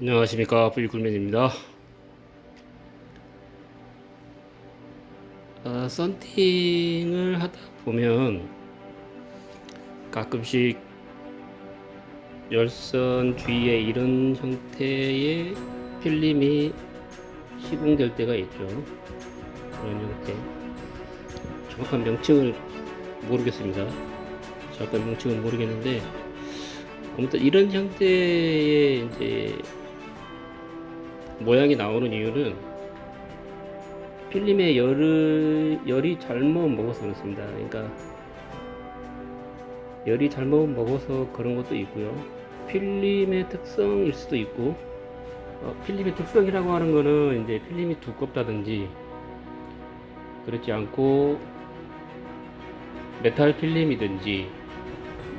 안녕하십니까, 브이굴맨입니다. 썬팅을 하다 보면 가끔씩 열선 주위에 이런 형태의 필름이 시공될 때가 있죠. 이런 형태. 정확한 명칭을 모르겠습니다. 정확한 명칭은 모르겠는데, 아무튼 이런 형태의 이제 모양이 나오는 이유는 필름에 열이 잘못 먹어서 그렇습니다. 그러니까 열이 잘못 먹어서 그런 것도 있고요. 필름의 특성일 수도 있고, 필름의 특성이라고 하는 거는 이제 필름이 두껍다든지 그렇지 않고 메탈 필름이든지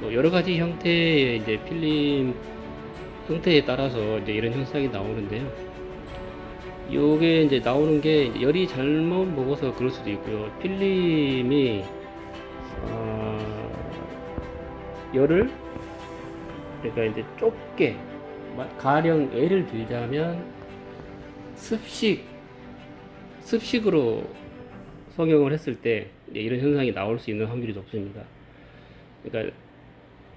뭐 여러 가지 형태의 이제 필름 형태에 따라서 이제 이런 현상이 나오는데요. 요게 이제 나오는 게 열이 잘못 먹어서 그럴 수도 있고요. 필름이 열을 그러니까 이제 좁게 가령 예를 들자면 습식으로 성형을 했을 때 이런 현상이 나올 수 있는 확률이 높습니다. 그러니까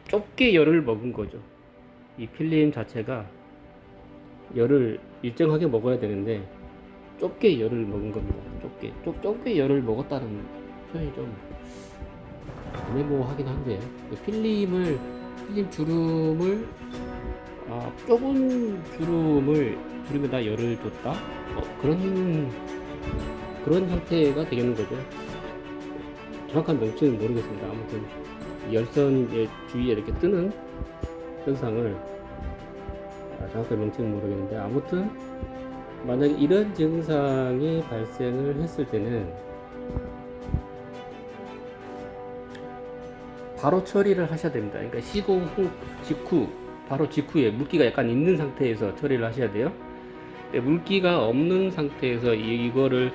좁게 열을 먹은 거죠. 이 필름 자체가 열을 일정하게 먹어야 되는데 좁게 열을 먹은 겁니다. 좁게 열을 먹었다는 표현이 좀 애매모호하긴 한데 필름 주름을 좁은 주름에다 열을 줬다 그런 형태가 되겠는 거죠. 정확한 명칭은 모르겠습니다. 아무튼 열선 주위에 이렇게 뜨는 현상을 정확한 명칭은 모르겠는데, 아무튼 만약에 이런 증상이 발생을 했을 때는 바로 처리를 하셔야 됩니다. 그러니까 시공 후 직후 바로 직후에 물기가 약간 있는 상태에서 처리를 하셔야 돼요. 물기가 없는 상태에서 이거를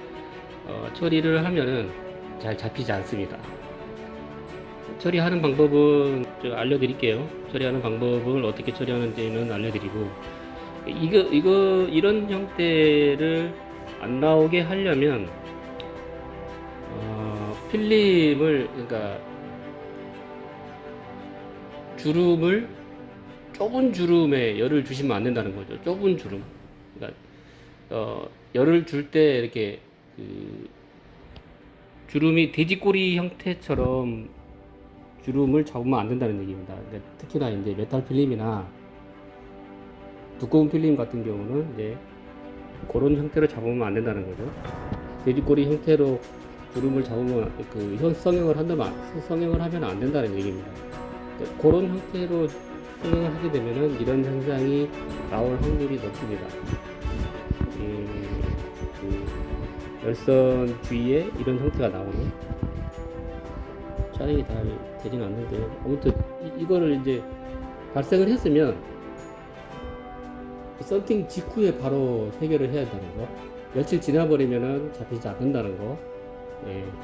처리를 하면은 잘 잡히지 않습니다. 처리하는 방법은 알려드릴게요. 처리하는 방법을 어떻게 처리하는지는 알려드리고, 이런 형태를 안 나오게 하려면 필름을 그러니까 주름을 좁은 주름에 열을 주시면 안 된다는 거죠. 좁은 주름. 그러니까 열을 줄 때 이렇게 주름이 돼지꼬리 형태처럼 주름을 잡으면 안 된다는 얘기입니다. 그러니까 특히나 이제 메탈 필름이나 두꺼운 필름 같은 경우는 이제 그런 형태로 잡으면 안 된다는 거죠. 돼지꼬리 형태로 주름을 잡으면 성형을 하면 안 된다는 얘기입니다. 그러니까 그런 형태로 성형을 하게 되면은 이런 현상이 나올 확률이 높습니다. 열선 주위에 이런 형태가 나오는, 촬영이 잘 되진 않는데요. 아무튼 이거를 이제 발생을 했으면 썬팅 직후에 바로 해결을 해야 한다는 거, 며칠 지나버리면은 잡히지 않는다는 거,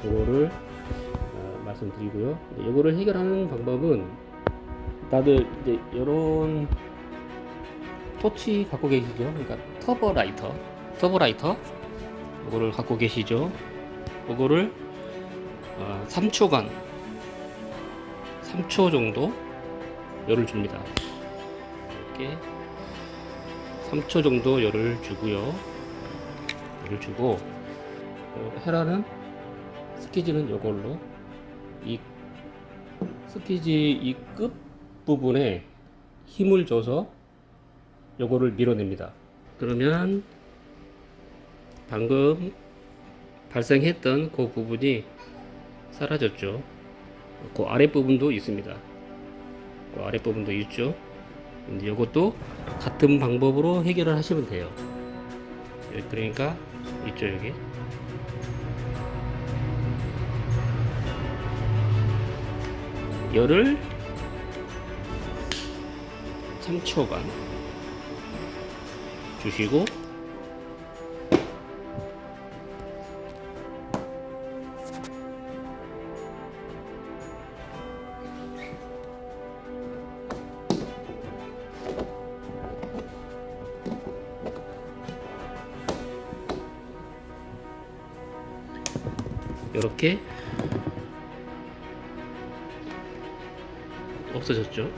그거를 말씀드리고요. 이거를 해결하는 방법은 다들 이제 이런 토치 갖고 계시죠? 그러니까 터보라이터 이거를 갖고 계시죠? 이거를 3초간 3초 정도 열을 줍니다. 이렇게 3초 정도 열을 주고요. 열을 주고, 헤라는 스키즈는 이걸로 이 스키즈 이 끝 부분에 힘을 줘서 요거를 밀어냅니다. 그러면 방금 발생했던 그 부분이 사라졌죠. 그 아랫부분도 있습니다. 그 아랫부분도 있죠. 이제 이것도 같은 방법으로 해결을 하시면 돼요. 그러니까 있죠, 여기. 열을 3초간 주시고, 이렇게 없어졌죠.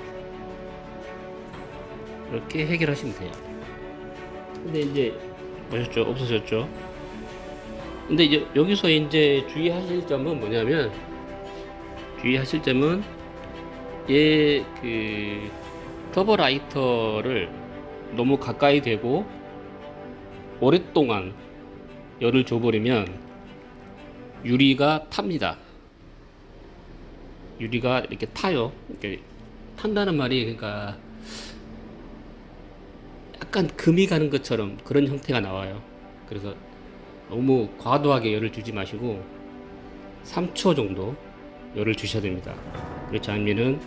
이렇게 해결하시면 돼요. 근데 이제 보셨죠? 없어졌죠. 근데 이제 여기서 이제 주의하실 점은 뭐냐면, 주의하실 점은 얘 그 터보 라이터를 너무 가까이 대고 오랫동안 열을 줘버리면 유리가 탑니다. 유리가 이렇게 타요. 이렇게 탄다는 말이, 그러니까 약간 금이 가는 것처럼 그런 형태가 나와요. 그래서 너무 과도하게 열을 주지 마시고 3초 정도 열을 주셔야 됩니다. 그렇지 않으면은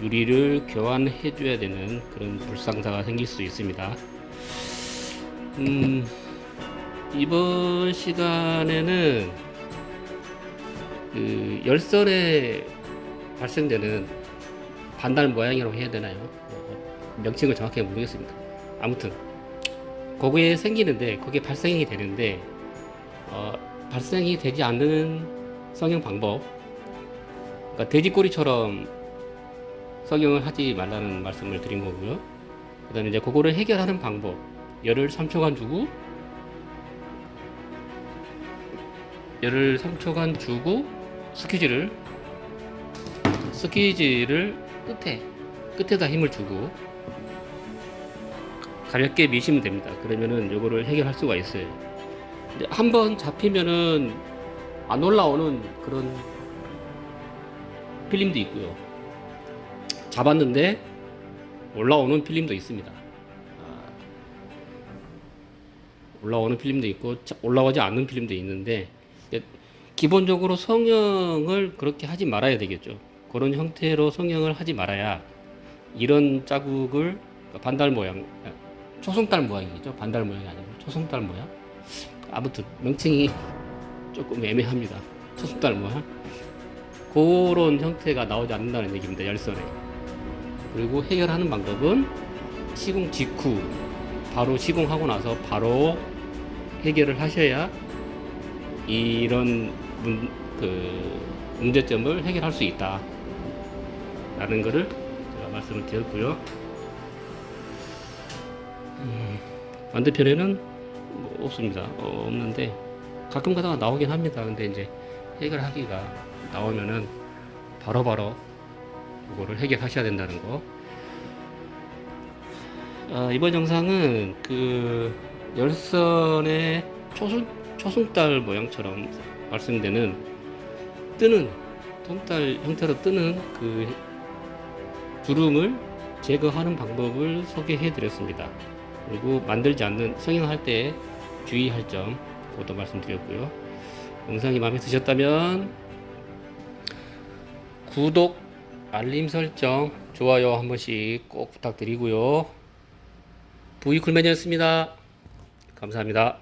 유리를 교환해 줘야 되는 그런 불상사가 생길 수 있습니다. 이번 시간에는 그 열선에 발생되는 반달 모양이라고 해야 되나요? 명칭을 정확하게 모르겠습니다. 아무튼 거기에 생기는데, 거기에 발생이 되는데 발생이 되지 않는 성형 방법, 그러니까 돼지꼬리처럼 성형을 하지 말라는 말씀을 드린 거고요. 그 다음에 이제 그거를 해결하는 방법, 열을 3초간 주고 스퀴즈를 끝에다 힘을 주고 가볍게 미시면 됩니다. 그러면은 요거를 해결할 수가 있어요. 한번 잡히면은 안 올라오는 그런 필름도 있고요. 잡았는데 올라오는 필름도 있습니다. 올라오는 필름도 있고 올라오지 않는 필름도 있는데, 기본적으로 성형을 그렇게 하지 말아야 되겠죠. 그런 형태로 성형을 하지 말아야 이런 자국을, 반달 모양, 초승달 모양이죠. 반달 모양이 아니고 초승달 모양. 아무튼 명칭이 조금 애매합니다. 초승달 모양. 그런 형태가 나오지 않는다는 얘기입니다. 열선에. 그리고 해결하는 방법은 시공 직후, 바로 시공하고 나서 바로 해결을 하셔야 이런 문제점을 해결할 수 있다 라는 거를 제가 말씀을 드렸고요. 반대편에는 뭐 없습니다. 없는데 가끔 가다가 나오긴 합니다. 근데 이제 해결하기가 나오면은 바로바로 그거를 해결하셔야 된다는 거. 이번 영상은 그 열선의 초승달 모양처럼 발생되는 솜달 형태로 뜨는 그 주름을 제거하는 방법을 소개해 드렸습니다. 그리고 만들지 않는, 성형할 때 주의할 점, 그것도 말씀드렸고요. 영상이 마음에 드셨다면 구독, 알림 설정, 좋아요 한 번씩 꼭 부탁드리고요. 부이쿨맨이었습니다. 감사합니다.